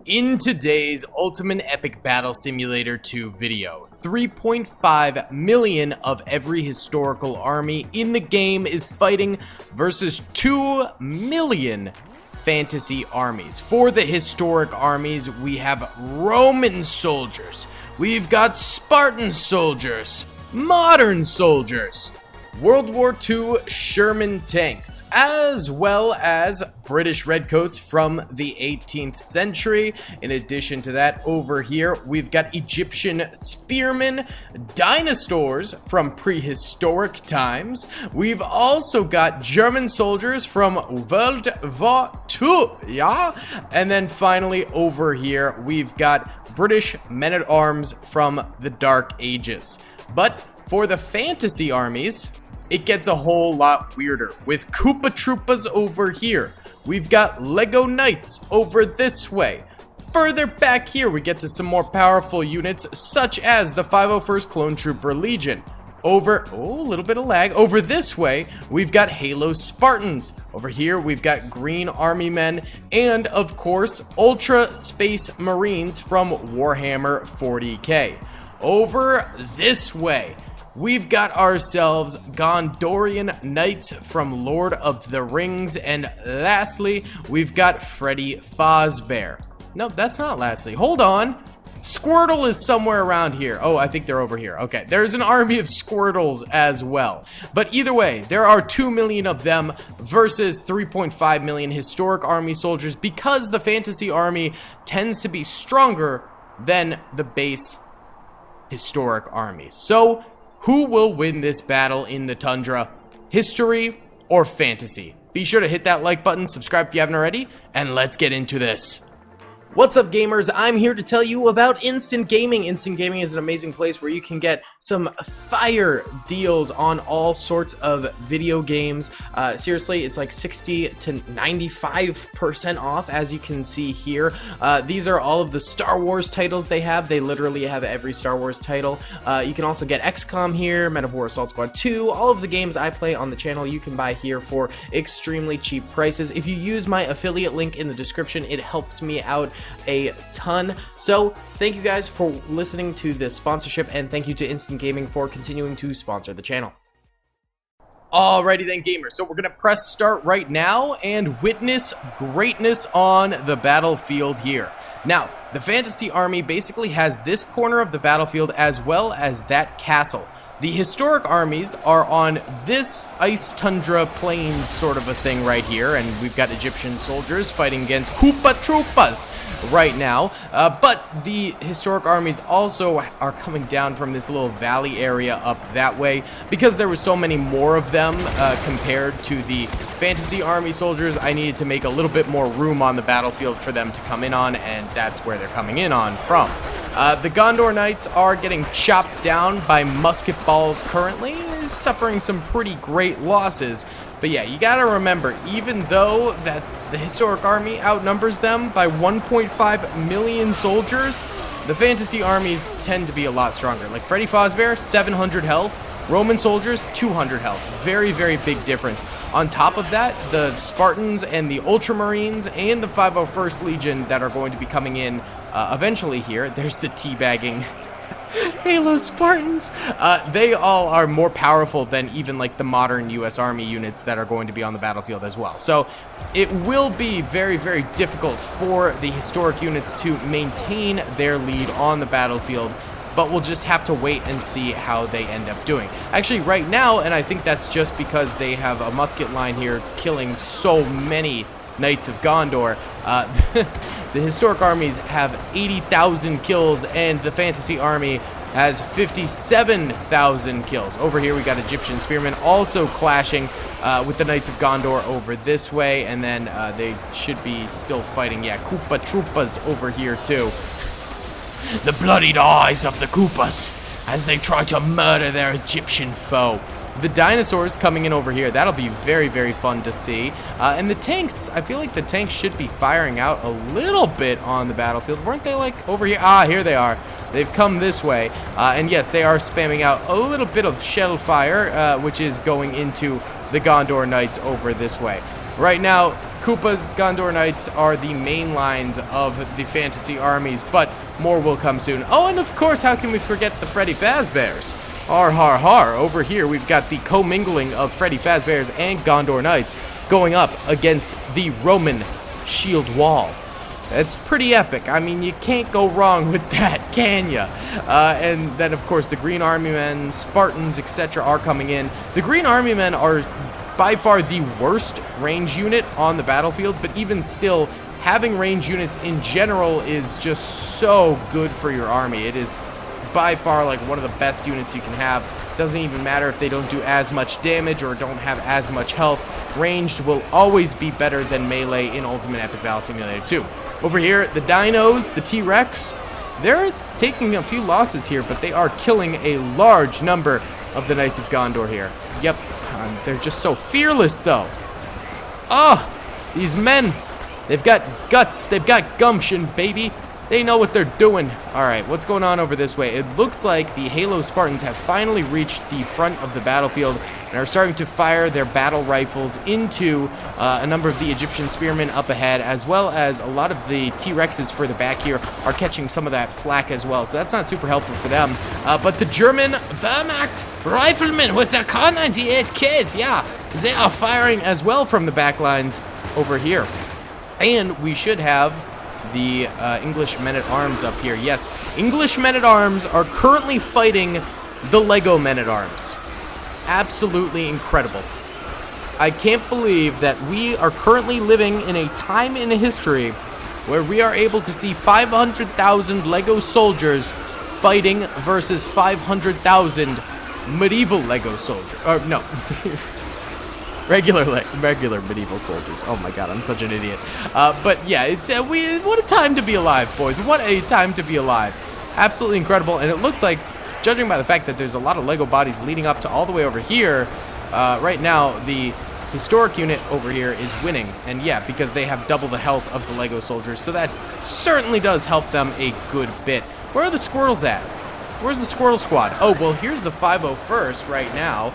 In today's Ultimate Epic Battle Simulator 2 video, 3.5 million of every historical army in the game is fighting versus 2 million fantasy armies. For the historic armies, we have Roman soldiers, we've got Spartan soldiers, modern soldiers, World War II Sherman tanks, as well as British redcoats from the 18th century. In addition to that, over here, we've got Egyptian spearmen, dinosaurs from prehistoric times. We've also got German soldiers from World War II, yeah? And then finally, over here, we've got British men-at-arms from the Dark Ages. But for the fantasy armies, it gets a whole lot weirder, with Koopa Troopas over here. We've got Lego Knights over this way. Further back here, we get to some more powerful units, such as the 501st Clone Trooper Legion. Over, a little bit of lag. Over this way, we've got Halo Spartans. Over here, we've got Green Army Men, and of course, Ultra Space Marines from Warhammer 40k. Over this way, we've got ourselves Gondorian Knights from Lord of the Rings, and lastly, we've got Freddy Fazbear. No, that's not lastly. Hold on. Squirtle is somewhere around here. Oh, I think they're over here. Okay, there's an army of Squirtles as well. But either way, there are 2 million of them versus 3.5 million historic army soldiers, because the fantasy army tends to be stronger than the base historic armies. So, who will win this battle in the tundra? History or fantasy? Be sure to hit that like button, subscribe if you haven't already, and let's get into this. What's up, gamers? I'm here to tell you about Instant Gaming. Instant Gaming is an amazing place where you can get some fire deals on all sorts of video games. Seriously, it's like 60 to 95% off, as you can see here. These are all of the Star Wars titles they have. They literally have every Star Wars title. You can also get XCOM here, Men of War Assault Squad 2. All of the games I play on the channel you can buy here for extremely cheap prices. If you use my affiliate link in the description, it helps me out a ton. So thank you guys for listening to this sponsorship, and thank you to Instant Gaming for continuing to sponsor the channel. Alrighty then, gamers, so we're gonna press start right now and witness greatness on the battlefield here. Now, the fantasy army basically has this corner of the battlefield as well as that castle. The historic armies are on this ice tundra plains sort of a thing right here, and we've got Egyptian soldiers fighting against Koopa Troopas right now. But the historic armies also are coming down from this little valley area up that way, because there were so many more of them compared to the fantasy army soldiers. I needed to make a little bit more room on the battlefield for them to come in on, and that's where they're coming in on from. The Gondor Knights are getting chopped down by musket balls currently, suffering some pretty great losses. But yeah, you gotta remember, even though that the historic army outnumbers them by 1.5 million soldiers, the fantasy armies tend to be a lot stronger. Like Freddy Fazbear, 700 health. Roman soldiers, 200 health. Very, very big difference. On top of that, the Spartans and the Ultramarines and the 501st Legion that are going to be coming in eventually here. There's the teabagging Halo Spartans. They all are more powerful than even like the modern US Army units that are going to be on the battlefield as well. So it will be very, very difficult for the historic units to maintain their lead on the battlefield, but we'll just have to wait and see how they end up doing. Actually, right now, and I think that's just because they have a musket line here killing so many Knights of Gondor, the historic armies have 80,000 kills, and the fantasy army has 57,000 kills. Over here, we got Egyptian spearmen also clashing with the Knights of Gondor over this way, and then they should be still fighting, yeah, Koopa Troopas over here too. The bloodied eyes of the Koopas as they try to murder their Egyptian foe. The dinosaurs coming in over here, that'll be very, very fun to see. And the tanks, I feel like the tanks should be firing out a little bit on the battlefield. Weren't they like over here? Ah, here they are. They've come this way. And yes, they are spamming out a little bit of shell fire, which is going into the Gondor Knights over this way. Right now, Koopas, Gondor Knights are the main lines of the fantasy armies, but more will come soon. Oh, and of course, how can we forget the Freddy Fazbears? Har har har. Over here, we've got the commingling of Freddy Fazbears and Gondor Knights going up against the Roman shield wall. That's pretty epic. I mean, you can't go wrong with that, can ya? And then, of course, the Green Army Men, Spartans, etc. are coming in. The Green Army Men are by far the worst range unit on the battlefield, but even still, having range units in general is just so good for your army. It is by far like one of the best units you can have. Doesn't even matter if they don't do as much damage or don't have as much health. Ranged will always be better than melee in Ultimate Epic Battle Simulator 2. Over here, the Dinos, the T-Rex, they're taking a few losses here, but they are killing a large number of the Knights of Gondor here. Yep, they're just so fearless, though. Oh, these men, they've got guts, they've got gumption, baby. They know what they're doing. All right, what's going on over this way? It looks like the Halo Spartans have finally reached the front of the battlefield and are starting to fire their battle rifles into a number of the Egyptian spearmen up ahead, as well as a lot of the T-Rexes further back here are catching some of that flak as well, so that's not super helpful for them. But the German Wehrmacht riflemen with their Kar 98Ks, yeah, they are firing as well from the back lines over here. And we should have the English men-at-arms up here. Yes, English men-at-arms are currently fighting the Lego men-at-arms. Absolutely incredible. I can't believe that we are currently living in a time in history where we are able to see 500,000 Lego soldiers fighting versus 500,000 medieval Lego soldiers. Or, no. Regular medieval soldiers. Oh my god, I'm such an idiot. But yeah, it's what a time to be alive, boys. What a time to be alive. Absolutely incredible. And it looks like, judging by the fact that there's a lot of Lego bodies leading up to all the way over here, right now the historic unit over here is winning. And yeah, because they have double the health of the Lego soldiers, so that certainly does help them a good bit. Where are the Squirtles at? Where's the Squirtle Squad? Oh, well, here's the 501st right now.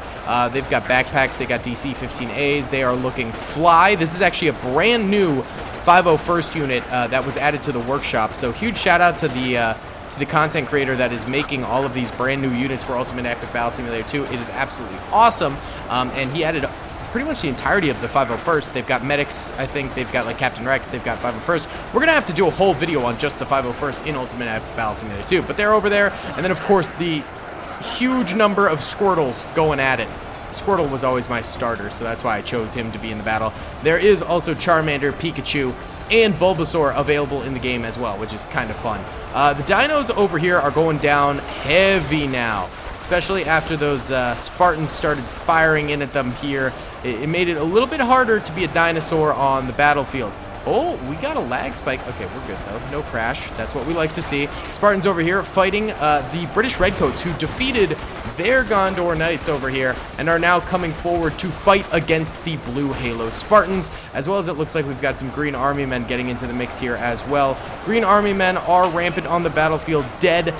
They've got backpacks. They got DC-15As. They are looking fly. This is actually a brand new 501st unit that was added to the workshop. So huge shout out to the content creator that is making all of these brand new units for Ultimate Epic Battle Simulator 2. It is absolutely awesome. And he added pretty much the entirety of the 501st. They've got medics, I think. They've got like Captain Rex. They've got 501st. We're going to have to do a whole video on just the 501st in Ultimate Epic Battle Simulator 2. But they're over there. And then, of course, the huge number of Squirtles going at it. Squirtle was always my starter, so that's why I chose him to be in the battle. There is also Charmander, Pikachu, and Bulbasaur available in the game as well, which is kind of fun. The dinos over here are going down heavy now, especially after those Spartans started firing in at them here. It made it a little bit harder to be a dinosaur on the battlefield. Oh, we got a lag spike. Okay, we're good, though. No crash. That's what we like to see. Spartans over here fighting the British Redcoats, who defeated their Gondor Knights over here and are now coming forward to fight against the Blue Halo Spartans, as well as it looks like we've got some Green Army Men getting into the mix here as well. Green Army Men are rampant on the battlefield, dead,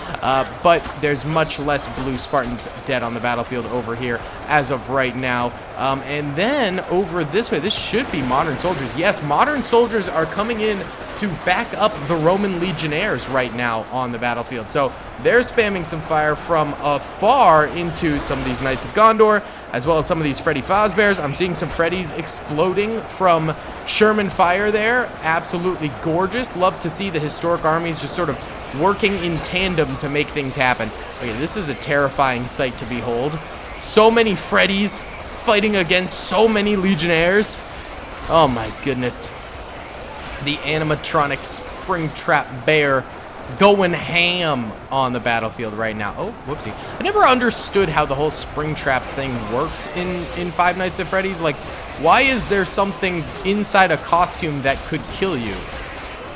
but there's much less Blue Spartans dead on the battlefield over here as of right now. And then over this way, this should be modern soldiers. Yes, modern soldiers are coming in to back up the Roman legionnaires right now on the battlefield. So they're spamming some fire from afar into some of these Knights of Gondor, as well as some of these Freddy Fazbears. I'm seeing some Freddys exploding from Sherman fire there. Absolutely gorgeous. Love to see the historic armies just sort of working in tandem to make things happen. Okay, this is a terrifying sight to behold. So many Freddys fighting against so many legionnaires. Oh my goodness. The animatronic Springtrap Bear going ham on the battlefield right now. Oh, whoopsie. I never understood how the whole Springtrap thing worked in Five Nights at Freddy's. Like, why is there something inside a costume that could kill you?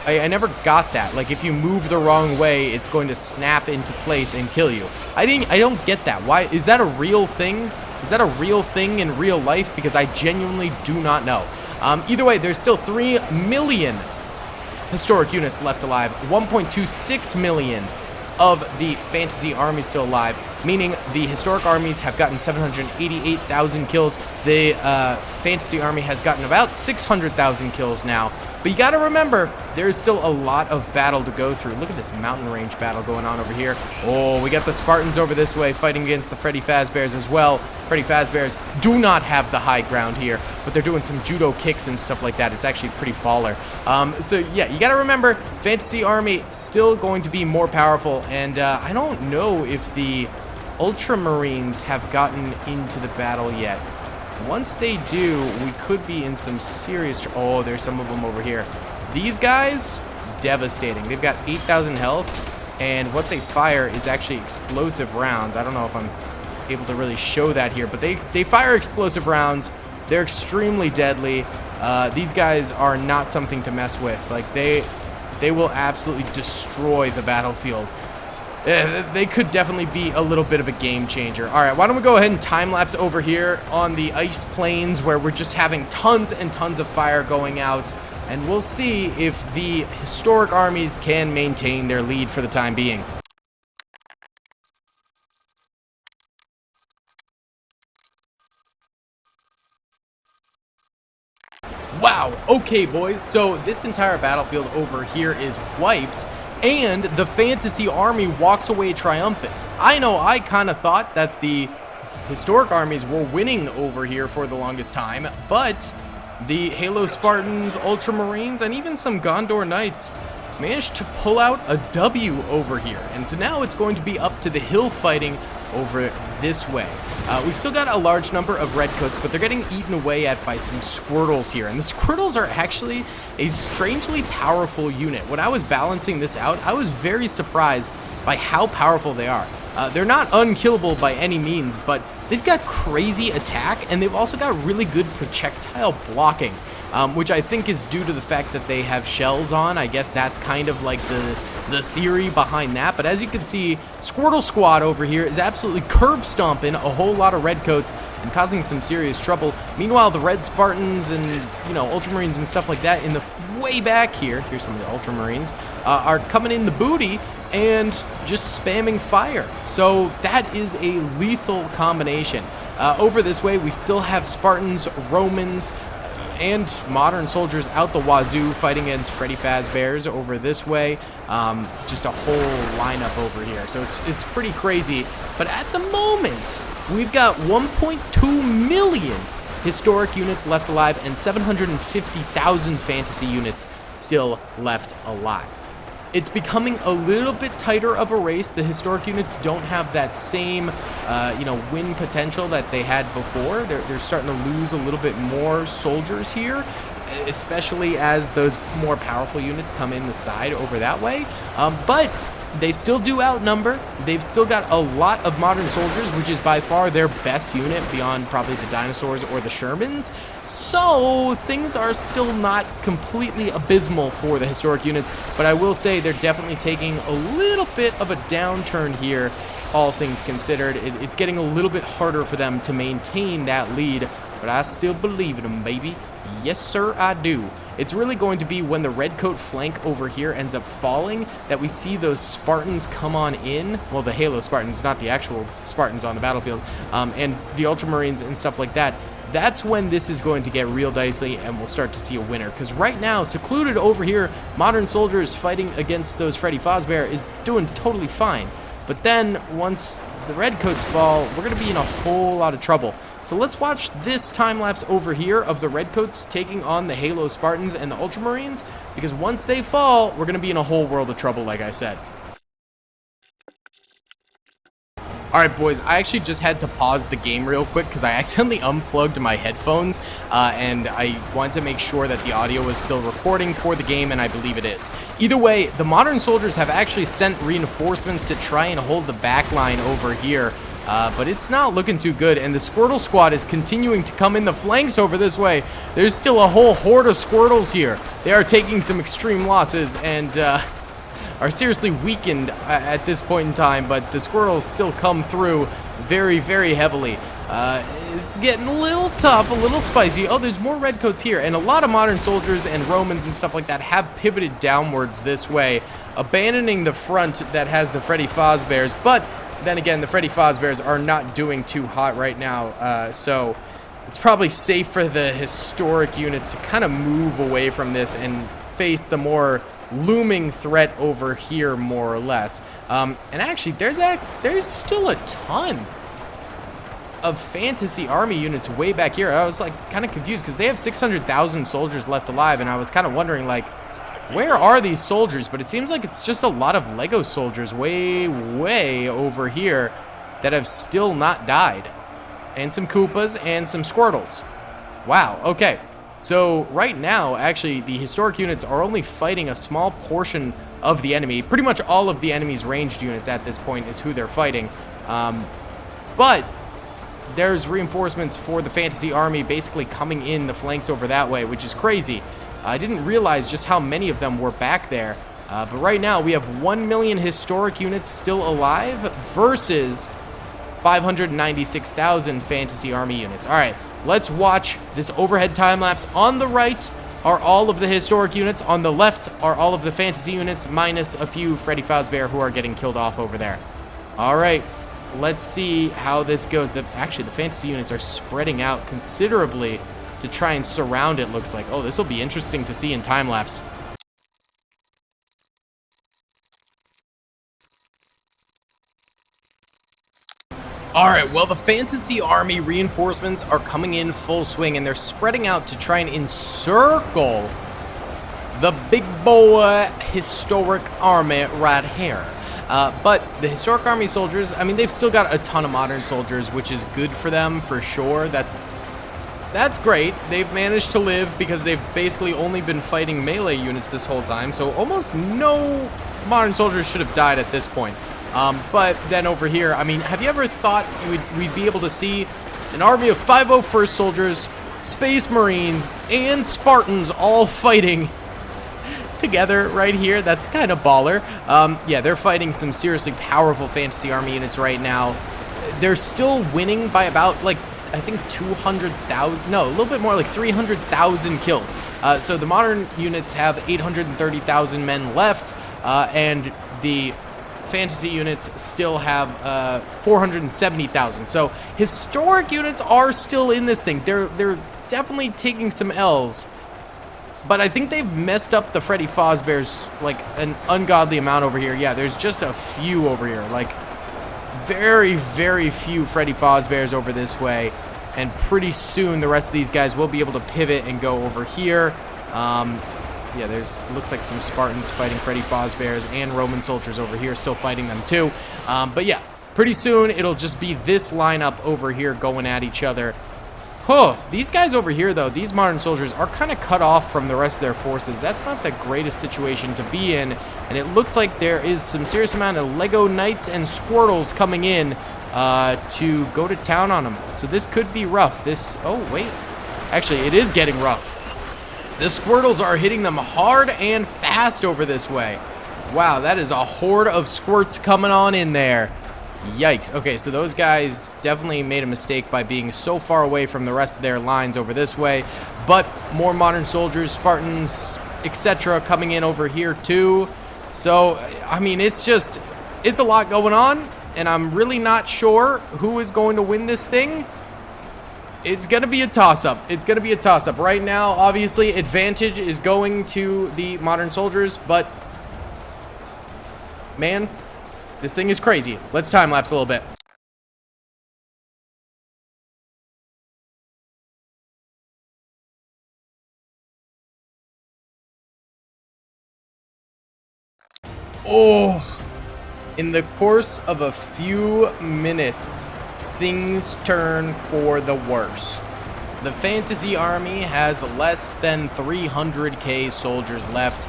I never got that. Like, if you move the wrong way, it's going to snap into place and kill you. I don't get that. Why? Is that a real thing? Is that a real thing in real life? Because I genuinely do not know. Either way, there's still 3 million historic units left alive. 1.26 million of the fantasy army still alive. meaning the historic armies have gotten 788,000 kills. The fantasy army has gotten about 600,000 kills now. But you got to remember, there is still a lot of battle to go through. Look at this mountain range battle going on over here. Oh, we got the Spartans over this way fighting against the Freddy Fazbears as well. Freddy Fazbears do not have the high ground here, but they're doing some judo kicks and stuff like that. It's actually pretty baller. So yeah, you got to remember, fantasy army still going to be more powerful, and I don't know if the Ultramarines have gotten into the battle yet. Once they do, we could be in some serious oh, there's some of them over here. These guys, devastating. They've got 8,000 health, and what they fire is actually explosive rounds. I don't know if I'm able to really show that here, but they fire explosive rounds. They're extremely deadly. These guys are not something to mess with. Like, they will absolutely destroy the battlefield. They could definitely be a little bit of a game changer. All right, why don't we go ahead and time-lapse over here on the ice plains where we're just having tons and tons of fire going out, and we'll see if the historic armies can maintain their lead for the time being. Wow, okay boys, so this entire battlefield over here is wiped, and the fantasy army walks away triumphant. I know I kind of thought that the historic armies were winning over here for the longest time, but the Halo Spartans, Ultramarines, and even some Gondor Knights managed to pull out a W over here. And so now it's going to be up to the hill fighting over this way. We've still got a large number of redcoats, but they're getting eaten away at by some Squirtles here. And the Squirtles are actually a strangely powerful unit. When I was balancing this out, I was very surprised by how powerful they are. They're not unkillable by any means, but they've got crazy attack, and they've also got really good projectile blocking, which I think is due to the fact that they have shells on. I guess that's kind of like the theory behind that. But as you can see, Squirtle Squad over here is absolutely curb stomping a whole lot of redcoats and causing some serious trouble. Meanwhile, the Red Spartans and, you know, Ultramarines and stuff like that in the way back here, here's some of the Ultramarines, are coming in the booty and just spamming fire. So that is a lethal combination. Over this way, we still have Spartans, Romans, and modern soldiers out the wazoo fighting against Freddy Fazbears over this way. Just a whole lineup over here. So it's pretty crazy. But at the moment, we've got 1.2 million historic units left alive and 750,000 fantasy units still left alive. It's becoming a little bit tighter of a race. The historic units don't have that same, win potential that they had before. They're starting to lose a little bit more soldiers here, especially as those more powerful units come in the side over that way. But they still do outnumber. They've still got a lot of modern soldiers, which is by far their best unit beyond probably the dinosaurs or the Shermans. So things are still not completely abysmal for the historic units, but I will say they're definitely taking a little bit of a downturn here, all things considered. It's getting a little bit harder for them to maintain that lead, but I still believe in them, baby. Yes, sir, I do. It's really going to be when the redcoat flank over here ends up falling that we see those Spartans come on in. Well, the Halo Spartans, not the actual Spartans on the battlefield, and the Ultramarines and stuff like that. That's when this is going to get real dicey, and we'll start to see a winner. Because right now, secluded over here, modern soldiers fighting against those Freddy Fazbear is doing totally fine. But then, once the redcoats fall, we're going to be in a whole lot of trouble. So let's watch this time-lapse over here of the redcoats taking on the Halo Spartans and the Ultramarines, because once they fall, we're going to be in a whole world of trouble, like I said. Alright boys, I actually just had to pause the game real quick because I accidentally unplugged my headphones, and I wanted to make sure that the audio was still recording for the game, and I believe it is. Either way, the modern soldiers have actually sent reinforcements to try and hold the back line over here, but it's not looking too good, and the Squirtle Squad is continuing to come in the flanks over this way. There's still a whole horde of Squirtles here. They are taking some extreme losses, and are seriously weakened at this point in time, but the Squirtles still come through very, very heavily. It's getting a little tough, a little spicy. Oh, there's more redcoats here, and a lot of modern soldiers and Romans and stuff like that have pivoted downwards this way, abandoning the front that has the Freddy Fazbears, but then again, the Freddy Fazbears are not doing too hot right now, so it's probably safe for the historic units to kind of move away from this and face the more looming threat over here, more or less. And actually, there's still a ton of Fantasy Army units way back here. I was like kind of confused because they have 600,000 soldiers left alive, and I was kind of wondering like, where are these soldiers? But it seems like it's just a lot of Lego soldiers way over here that have still not died. And some Koopas and some Squirtles. Wow, okay. So right now, actually, the historic units are only fighting a small portion of the enemy. Pretty much all of the enemy's ranged units at this point is who they're fighting. But there's reinforcements for the Fantasy Army basically coming in the flanks over that way, which is crazy. I didn't realize just how many of them were back there. But right now, we have 1 million historic units still alive versus 596,000 Fantasy Army units. All right, let's watch this overhead time-lapse. On the right are all of the historic units. On the left are all of the Fantasy units, minus a few Freddy Fazbear who are getting killed off over there. All right, let's see how this goes. Actually, the Fantasy units are spreading out considerably to try and surround it, looks like. Oh, this will be interesting to see in time-lapse. Alright, well, the Fantasy Army reinforcements are coming in full swing, and they're spreading out to try and encircle the big boy historic army right here. But the historic army soldiers, I mean, they've still got a ton of modern soldiers, which is good for them for sure. That's great. They've managed to live because they've basically only been fighting melee units this whole time, so almost no modern soldiers should have died at this point. But then over here, I mean, have you ever thought we'd be able to see an army of 501st soldiers, Space Marines, and Spartans all fighting together right here? That's kind of baller. Yeah, they're fighting some seriously powerful Fantasy Army units right now. They're still winning by about, like, I think 200,000, no, a little bit more, like 300,000 kills. So the modern units have 830,000 men left, and the Fantasy units still have 470,000. So historic units are still in this thing. They're definitely taking some L's, but I think they've messed up the Freddy Fazbears like an ungodly amount over here. Yeah, there's just a few over here, like very few Freddy Fazbears over this way, and pretty soon the rest of these guys will be able to pivot and go over here. Yeah, looks like some Spartans fighting Freddy Fazbears and Roman soldiers over here, still fighting them too. But yeah, pretty soon it'll just be this lineup over here going at each other. These guys over here, though, these modern soldiers are kind of cut off from the rest of their forces. That's not the greatest situation to be in, and it looks like there is some serious amount of Lego Knights and Squirtles coming in to go to town on them. So this could be rough. Oh, wait. Actually, it is getting rough. The Squirtles are hitting them hard and fast over this way. Wow, that is a horde of squirts coming on in there. Yikes. Okay, so those guys definitely made a mistake by being so far away from the rest of their lines over this way. But more modern soldiers, Spartans, etc. coming in over here too. So, I mean, it's a lot going on, and I'm really not sure who is going to win this thing. It's going to be a toss-up. It's going to be a toss-up. Right now, obviously, advantage is going to the modern soldiers, but man, this thing is crazy. Let's time-lapse a little bit. Oh, in the course of a few minutes, things turn for the worst. The Fantasy Army has less than 300k soldiers left,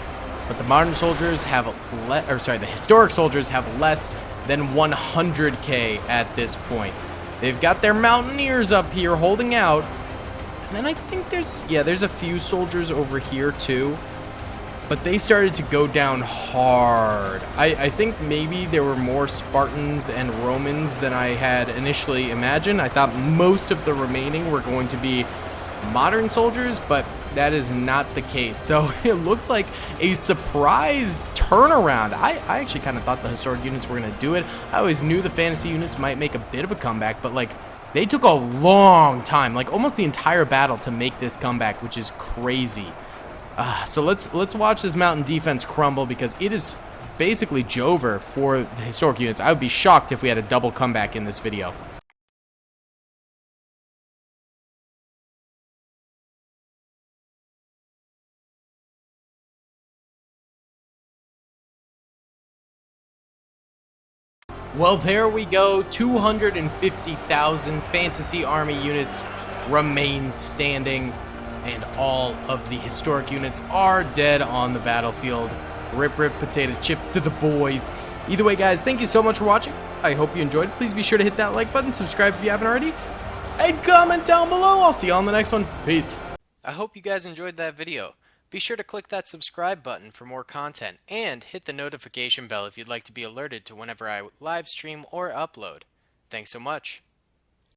but the modern soldiers have the historic soldiers have less than 100k at this point. They've got their mountaineers up here holding out, and then I think there's a few soldiers over here too. But they started to go down hard. I think maybe there were more Spartans and Romans than I had initially imagined. I thought most of the remaining were going to be modern soldiers, but that is not the case. So it looks like a surprise turnaround. I actually kind of thought the historic units were going to do it. I always knew the fantasy units might make a bit of a comeback, but like they took a long time, like almost the entire battle to make this comeback, which is crazy. So let's watch this mountain defense crumble, because it is basically Jover for the historic units. I would be shocked if we had a double comeback in this video. Well, there we go. 250,000 fantasy army units remain standing, and all of the historic units are dead on the battlefield. Rip, rip, potato chip to the boys. Either way, guys, thank you so much for watching. I hope you enjoyed. Please be sure to hit that like button, subscribe if you haven't already, and comment down below. I'll see you on the next one. Peace. I hope you guys enjoyed that video. Be sure to click that subscribe button for more content, and hit the notification bell if you'd like to be alerted to whenever I live stream or upload. Thanks so much.